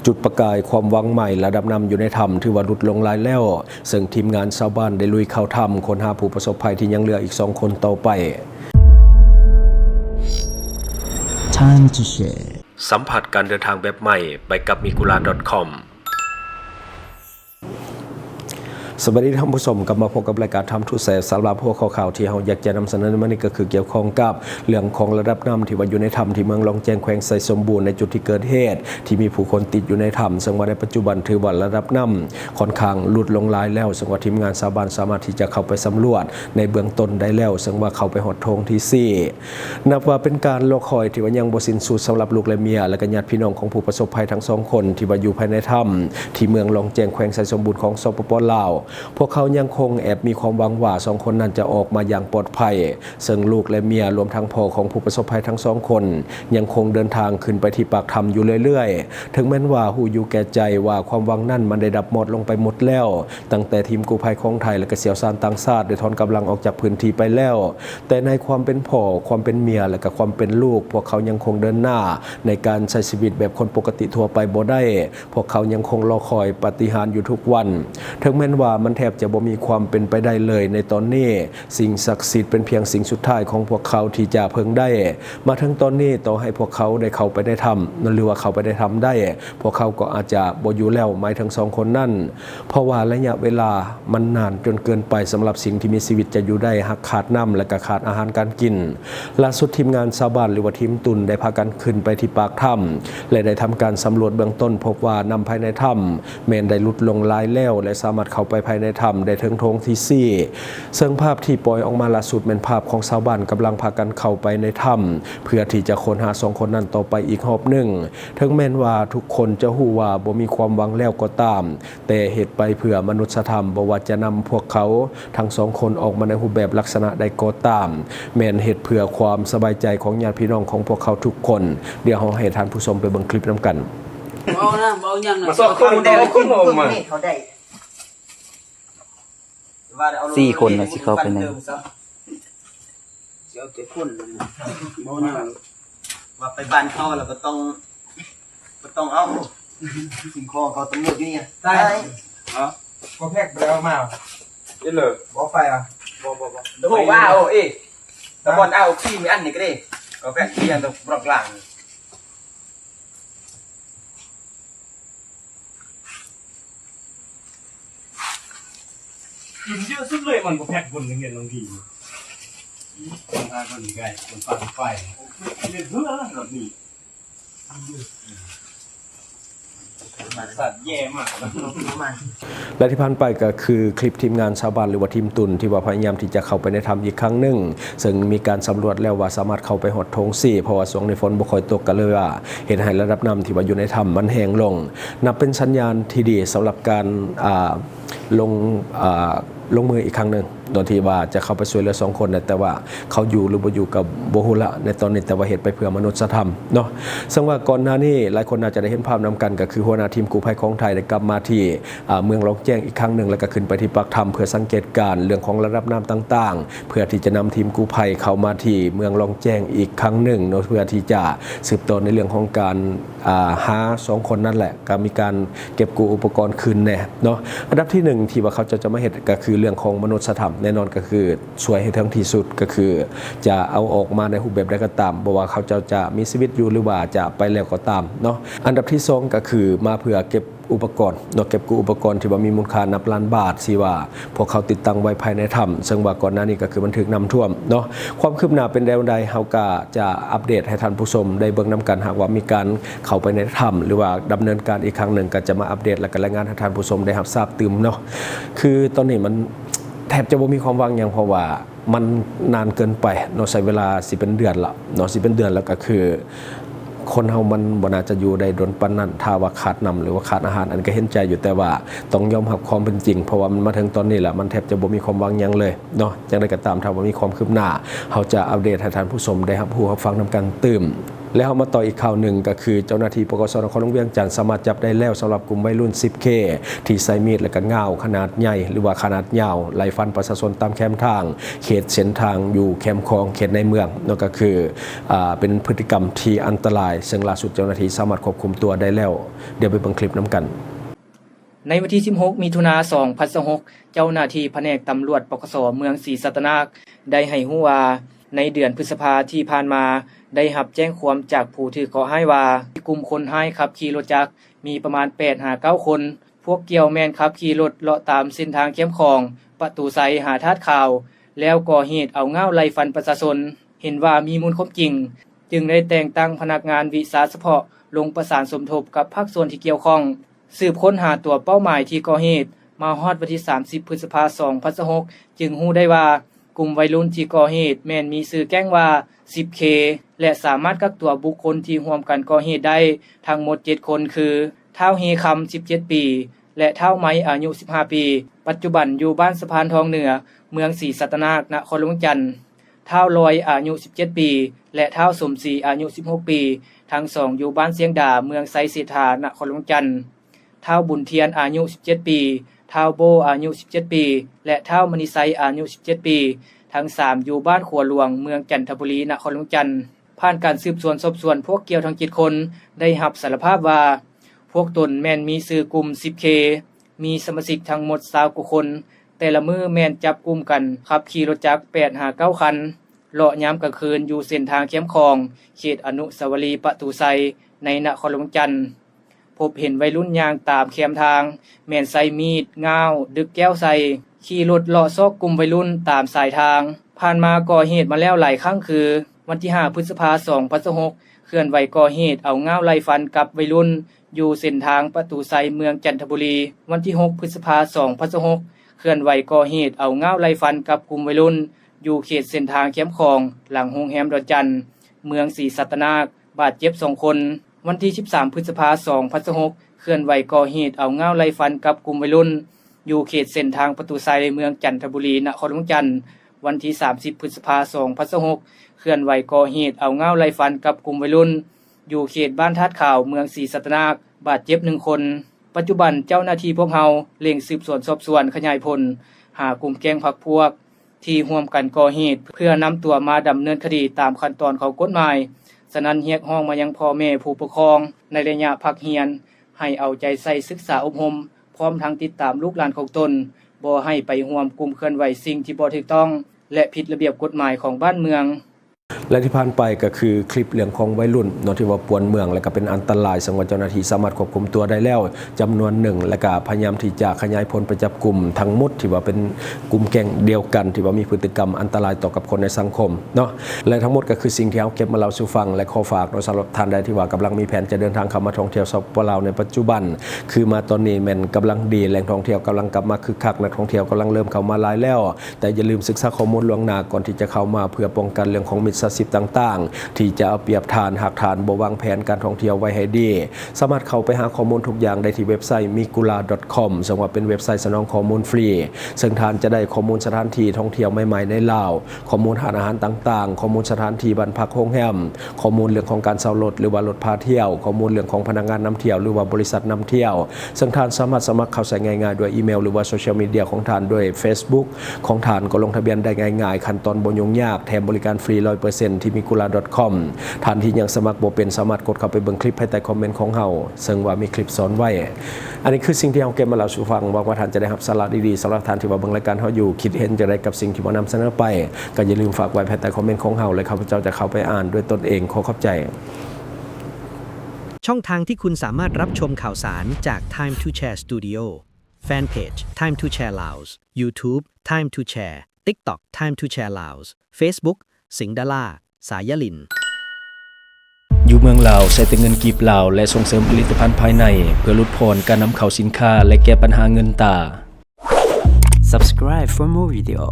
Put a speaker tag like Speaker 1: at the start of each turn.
Speaker 1: จุดประกายความหวังใหม่ระดับนำอยู่ในถ้ำที่ว่าหลุดลงลายแล้วซึ่งทีมงานชาวบ้านได้ลุยเข้าถ้ำค้นหาผู้ประสบภัยที่ยังเหลืออีก2 คนต่อไปสัมผัสการเดินทางแบบใหม่ไปกับmikulan.comสวัสดีท่านผู้ชมกลับมาพบกับรายการทำทุกแสสำหรับพวกข่าวที่เราอยากจะนำเสนอในวันนี้ก็คือเกี่ยวข้องกับเรื่องของระดับน้ำที่ว่าอยู่ในถ้ำที่เมืองลองแจงแขวงไซสมบูรณ์ในจุดที่เกิดเหตุที่มีผู้คนติดอยู่ในถ้ำซึ่งว่าในปัจจุบันถือว่าระดับน้ำค่อนข้างลดลงหลายแล้วซึ่งว่าทีมงานชาวบ้านสามารถที่จะเข้าไปสำรวจในเบื้องต้นได้แล้วซึ่งว่าเข้าไปหอดโถงที่4นับว่าเป็นการรอคอยที่ว่ายังบ่สิ้นสุดสำหรับลูกและเมียและก็ญาติพี่น้องของผู้ประสบภัยทั้ง2 คนที่ว่าอยู่ภายในถ้ำที่เมืองลองแจงแขวงไซสมบูรณ์ของสปป.ลาวพวกเขายังคงแอบมีความหวังว่า2 คนนั้นจะออกมาอย่างปลอดภัยซึ่งลูกและเมียรวมทั้งพ่อของผู้ประสบภัยทั้ง2 คนยังคงเดินทางขึ้นไปที่ปากถ้ำอยู่เรื่อยๆถึงแม้ว่าหูอยู่แก่ใจว่าความหวังนั้นมันได้ดับหมดลงไปหมดแล้วตั้งแต่ทีมกู้ภัยของไทยและก็เสี่ยวซานต่างชาติได้ถอนกำลังออกจากพื้นที่ไปแล้วแต่ในความเป็นพ่อความเป็นเมียและก็ความเป็นลูกพวกเขายังคงเดินหน้าในการใช้ชีวิตแบบคนปกติทั่วไปบ่ได้พวกเขายังคงรอคอยปาฏิหาริย์อยู่ทุกวันถึงแม้ว่ามันแทบจะบ่มีความเป็นไปได้เลยในตอนนี้สิ่งศักดิ์สิทธิ์เป็นเพียงสิ่งสุดท้ายของพวกเขาที่จะเพิ่งได้มาถึงตอนนี้ต่อให้พวกเขาได้เข้าไปได้ทำหรือว่าเขาไปได้ทำได้พวกเขาก็อาจจะบ่อยู่แล้วหมายถึง2 คนนั่นเพราะว่าระยะเวลามันนานจนเกินไปสำหรับสิ่งที่มีชีวิตจะอยู่ได้หากขาดน้ำและก็ขาดอาหารการกินล่าสุดทีมงานชาวบ้านหรือว่าทีมตุนได้พากันขึ้นไปที่ปากถ้ำและได้ทำการสำรวจเบื้องต้นพบว่าน้ำภายในถ้ำแม้นได้ลดลงหลายแล้วและสามารถเข้าไปภายในถ้ำได้ถึงโถงที่4ซึ่งภาพที่ปล่อยออกมาล่าสุดเป็นภาพของชาวบ้านกำลังพากันเข้าไปในถ้ำเพื่อที่จะค้นหา2 คนนั้นต่อไปอีกรอบหนึ่งถึงแม้นว่าทุกคนจะฮู้ว่าบ่มีความหวังแล้วก็ตามแต่เหตุไปเพื่อมนุษยธรรมบ่ว่าจะนำพวกเขาทั้ง2 คนออกมาในรูปแบบลักษณะใดก็ตามแม้นเหตุเพื่อความสบายใจของญาติพี่น้องของพวกเขาทุกคนเดี๋ยวเราให้ท่านผู้ชมไปเบิ่งคลิปนํกัน
Speaker 2: เอานะเอายังนะ
Speaker 3: มาสอบคนเดียวคนมองมา
Speaker 4: 4 คนนะสิเข้าไปใน
Speaker 2: เสียว7 คนบ่นะว่าไปบ้านเขาแล้วก็ต้องเอาสิ่งของเขาต้องเลือกนี่ได้
Speaker 3: ก็แพกไปแล้วมาได้เลยบ่ไฟอ่ะบ่
Speaker 2: เดี๋ยวบอกว่าเอาแต่บอลเอาขี้มีอันนี้ก็ได้ก็แพกขี้อันตรงปลอกหลัง
Speaker 3: กินเยอะสุดเลยมันก็แพกบนเงี้ยบางทีคนทางคนใกล้คนปากไฟเยอะเพื่อแบบนี้สัตว์แย่มาก
Speaker 1: และที่ผ่านไปก็คือคลิปทีมงานชาวบ้านหรือว่าทีมตุนที่ว่าพยายามที่จะเข้าไปในถ้ำอีกครั้งหนึ่งซึ่งมีการสำรวจแล้วว่าสามารถเข้าไปหอดโถง4เพราะว่าช่วงในฝนบ่ค่อยตกกันเลยว่าเห็นให้ระดับน้ำที่ว่าอยู่ในถ้ำมันแห้งลงนับเป็นสัญญาณที่ดีสำหรับการลงมืออีกครั้งหนึ่งโดยที่ว่าจะเข้าไปช่วยเหลือ2 คนแต่ว่าเขาอยู่หรือบ่อยู่กับบ่ฮู้ละในตอนนี้แต่ว่าเหตุไปเพื่อมนุษยธรรมเนาะซึ่งว่าก่อนหน้านี้หลายคนน่าจะได้เห็นภาพนำกันก็คือหัวหน้าทีมกู้ภัยของไทยได้กลับมาที่เมืองลองแจ้งอีกครั้งหนึ่งแล้วก็ขึ้นไปที่ปากถ้ำเพื่อสังเกตการเรื่องของระดับน้ำต่างๆเพื่อที่จะนำทีมกู้ภัยเข้ามาที่เมืองลองแจ้งอีกครั้งหนึ่งเนาะเพื่อที่จะสืบต่อในเรื่องของการหา2 คนนั่นแหละก็มีการเก็บกู้อุปกรณ์คืนแน่เนาะอันดับที่1ที่ว่าเขาจะมาเฮ็ดก็คือเรื่องของมนุษยธรรมแน่นอนก็คือช่วยให้ถึงที่สุดก็คือจะเอาออกมาในรูปแบบใดก็ตามบ่ว่าเขาจะมีชีวิตอยู่หรือว่าจะไปแล้วก็ตามเนาะอันดับที่2ก็คือมาเพื่อเก็บอุปกรณ์เก็บกู้อุปกรณ์ที่ว่ามีมูลค่านับล้านบาทสิว่าพวกเขาติดตั้งไว้ภายในถ้ำซึ่งว่าก่อนหน้านี้ก็คือมันถูกน้ำท่วมเนาะความคืบหน้าเป็นแนวใดเฮาก็จะอัปเดตให้ท่านผู้ชมได้เบิ่งนำกันหากว่ามีการเข้าไปในถ้ำหรือว่าดำเนินการอีกครั้งหนึ่งก็จะมาอัปเดตและก็รายงานให้ท่านผู้ชมได้รับทราบตื่มเนาะคือตอนนี้มันแทบจะบ่มีความหวังอย่างเพราะว่ามันนานเกินไปเนาะใช้เวลาสิเป็นเดือนละเนาะสิเป็นเดือนแล้วก็คือคนเฮามันบ่น่าจะอยู่ได้ดนปานนั้นถ้าว่าขาดน้ำหรือว่าขาดอาหารอันก็เห็นใจอยู่แต่ว่าต้องยอมรับความเป็นจริงเพราะว่ามันมาถึงตอนนี้แหละมันแทบจะบ่มีความหวังหยังเลยเนาะจังได๋ก็ตามถ้าว่ามีความคืบหน้าเฮาจะอัปเดตให้ท่านผู้ชมได้รับรู้รับฟังนำกันตื่ม แล้วมาต่ออีกข่าวหนึ่งก็คือเจ้าหน้าที่ปกสนครหลวงเวียงจันทร์สามารถจับได้แล้วสำหรับกลุ่มวัยรุ่น 10K ที่ใช้มีดและก็ง่าวขนาดใหญ่หรือว่าขนาดยาวไล่ฟันประชาชนตามแคมป์ทางเขตเส้นทางอยู่แคมป์คลองเขตในเมืองนั่นก็คือเป็นพฤติกรรมที่อันตรายซึ่งล่าสุดเจ้าหน้าที่สามารถควบคุมตัวได้แล้วเดี๋ยวไปเบิ่งคลิปน้ำกัน
Speaker 5: ในวันที่ 16 มิถุนายน 2026 เจ้าหน้าที่แผนกตำรวจปกสเมืองศรีสัตนาคได้ให้ฮู้ว่าในเดือนพฤษภาที่ผ่านมาได้รับแจ้งความจากผู้ถือขอให้ว่ากลุ่มคนให้ขับขี่รถจักรมีประมาณ 8-9 คน พวกเกี่ยวแม่นขับขี่รถเลาะตามเส้นทางเข้มคลองประตูไซหาทาดข่าวแล้วก่อเหตุเอาง่าวไล่ฟันประชาชนเห็นว่ามีมูลความจริงจึงได้แต่งตั้งพนักงานวิสาเฉพาะลงประสานสมทบกับภาคส่วนที่เกี่ยวข้องสืบค้นหาตัวเป้าหมายที่ก่อเหตุมาฮอดวันที่ 30 พฤษภาคม 2026 จึงรู้ได้ว่ากลุ่มวัยรุ่นที่ก่อเหตุแม่นมีชื่อแก๊งว่า 10K และสามารถกักตัวบุคคลที่ร่วมกันก่อเหตุได้ทั้งหมด 7 คนคือท้าวเฮคำ 17 ปีและท้าวไม้อายุ 15 ปีปัจจุบันอยู่บ้านสะพานทองเหนือเมืองศรีสัตนาคนครหลวงจันทร์ท้าวลอยอายุ 17 ปีและท้าวสมศรีอายุ 16 ปีทั้งสองอยู่บ้านเสียงดาเมืองไซเสถานครหลวงจันทร์ท้าวบุญเทียนอายุ 17 ปีท้าวโบอายุ 17 ปีและท้าวมณีไซอายุ 17 ปีทั้ง3อยู่บ้านขัวหลวงเมืองจันทบุรีนครหลวงจันทร์ผ่านการสืบสวนสอบสวนพวกเกี่ยวทั้ง7คนได้รับสารภาพว่าพวกตนแม่นมีชื่อกลุ่ม 10K มีสมาชิกทั้งหมด20กว่าคนแต่ละมือแม่นจับกลุ่มกันขับขี่รถจักร 8-9 คันเลาะยามกลางคืนอยู่เส้นทางเข้มคลองเขตอนุสาวรีย์ประตูไซในนครหลวงจันทร์พบเห็นวัยรุ่นย่างตามแคมทางแม่นใส่มีดง่าวดึกแก้วใส่ขี่รถเลาะซอกกลุ่มวัยรุ่นตามสายทางผ่านมาก่อเหตุมาแล้วหลายครั้งคือวันที่ 5 พฤษภาคม 2026 เคลื่อนไหวก่อเหตุเอาง่าวไล่ฟันกับวัยรุ่นอยู่เส้นทางประตูไซเมืองจันทบุรีวันที่ 6 พฤษภาคม 2026 เคลื่อนไหวก่อเหตุเอาง่าวไล่ฟันกับกลุ่มวัยรุ่นอยู่เขตเส้นทางเข้มคลองหลังโรงแรมดอนจันทร์เมืองศรีสัตนาคบาดเจ็บ2คนวันที่ 13 พฤษภาคม 2026 เคลื่อนไหวก่อเหตุเอาง่าวไล่ฟันกับกลุ่มวัยรุ่นอยู่เขตเส้นทางประตูไซเมืองจันทบุรีนครหลวงจันทร์วันที่ 30 พฤษภาคม 2026 เคลื่อนไหวก่อเหตุเอาง่าวไล่ฟันกับกลุ่มวัยรุ่นอยู่เขตบ้านทาดข่าวเมืองศรีสัตนาคบาดเจ็บ1คนปัจจุบันเจ้าหน้าที่พวกเฮาเร่งสืบสวนสอบสวนขยายผลหากลุ่มแก๊งพรรคพวกที่ร่วมกันก่อเหตุเพื่อนำตัวมาดำเนินคดีตามขั้นตอนของกฎหมายฉะนั้นเรียกร้องมายังพ่อแม่ผู้ปกครองในระยะพักเรียนให้เอาใจใส่ศึกษาอบรมพร้อมทั้งติดตามลูกหลานของตนบ่ให้ไปร่วมกลุ่มเคลื่อนไหวสิ่งที่บ่ถูกต้องและผิดระเบียบกฎหมายของบ้านเมือง
Speaker 1: และที่ผ่านไปก็คือคลิปเรื่องของวัยรุ่นเนาะที่ว่าป่วนเมืองและก็เป็นอันตรายสังว่าเจ้าหน้าที่สามารถควบคุมตัวได้แล้วจำนวนหนึ่งและก็พยายามที่จะขยายผลไปจับกลุ่มทั้งหมดที่ว่าเป็นกลุ่มแก๊งเดียวกันที่ว่ามีพฤติกรรมอันตรายต่อกับคนในสังคมเนาะและทั้งหมดก็คือสิ่งที่เราเก็บมาเล่าสู่ฟังและขอฝากโดยสำหรับท่านใดที่ว่ากำลังมีแผนจะเดินทางเข้ามาท่องเที่ยวสปปลาวในปัจจุบันคือมาตอนนี้แม่นกำลังดีแหล่งท่องเที่ยวกำลังกลับมาคึกคักนักท่องเที่ยวกำลังเริ่มเข้ามาหลายแล้วแต่อย่าลืมศึกษาข้อมูลล่วงหน้าก่อนที่จะเข้ามาเพื่อป้องกันเรื่องของมิจฉาชีพต่างๆที่จะเอาเปรียบทานหากทานบ่วางแผนการท่องเที่ยวไว้ให้ดีสามารถเข้าไปหาข้อมูลทุกอย่างได้ที่เว็บไซต์ migula.com ซึ่งว่าเป็นเว็บไซต์สนองข้อมูลฟรีซึ่งทานจะได้ข้อมูลสถานที่ท่องเที่ยวใหม่ๆในลาวข้อมูลอาหารต่างๆข้อมูลสถานที่บ้านพักโรงแรมข้อมูลเรื่องของการเช่ารถหรือว่ารถพาเที่ยวข้อมูลเรื่องของพนักงานนำเที่ยวหรือว่าบริษัทนำเที่ยวซึ่งทานสามารถสมัครเข้าใช้ง่ายๆด้วยอีเมลหรือว่าโซเชียลมีเดียของทานด้วย Facebook ของทานก็ลงทะเบียนได้ง่ายๆขั้นตอนบ่ยุ่งยากแถมบริการฟรี 100% ที่ migula.com ท่านที่ยังสมัครบ่เป็นสามารถกดเข้าไปเบิ่งคลิปภายใต้คอมเมนต์ของเฮาซึ่งว่ามีคลิปสอนไว้อันนี้คือสิ่งที่เฮาเก็บมาเล่าสู่ฟังว่าท่านจะได้รับสาระดีๆสำหรับท่านที่ว่าเบิ่งรายการเฮาอยู่คิดเห็นจะได้กับสิ่งที่ว่านำเสนอไปก็อย่าลืมฝากไว้ภายใต้คอมเมนต์ของเฮาและข้าพเจ้าจะเข้าไปอ่านด้วยตนเองขอขอบใจ
Speaker 6: ช่องทางที่คุณสามารถรับชมข่าวสารจาก Time to Share Studio Fanpage Time to Share Laos YouTube Time to Share TikTok Time to Share Laos Facebook สิงห์ดาราสายลิน
Speaker 1: อยู่เมืองลาวใช้แต่เงินกีบลาวและส่งเสริมผลิตภัณฑ์ภายในเพื่อลดพรการนำเข้าสินค้าและแก้ปัญหาเงินตา
Speaker 4: Subscribe for more video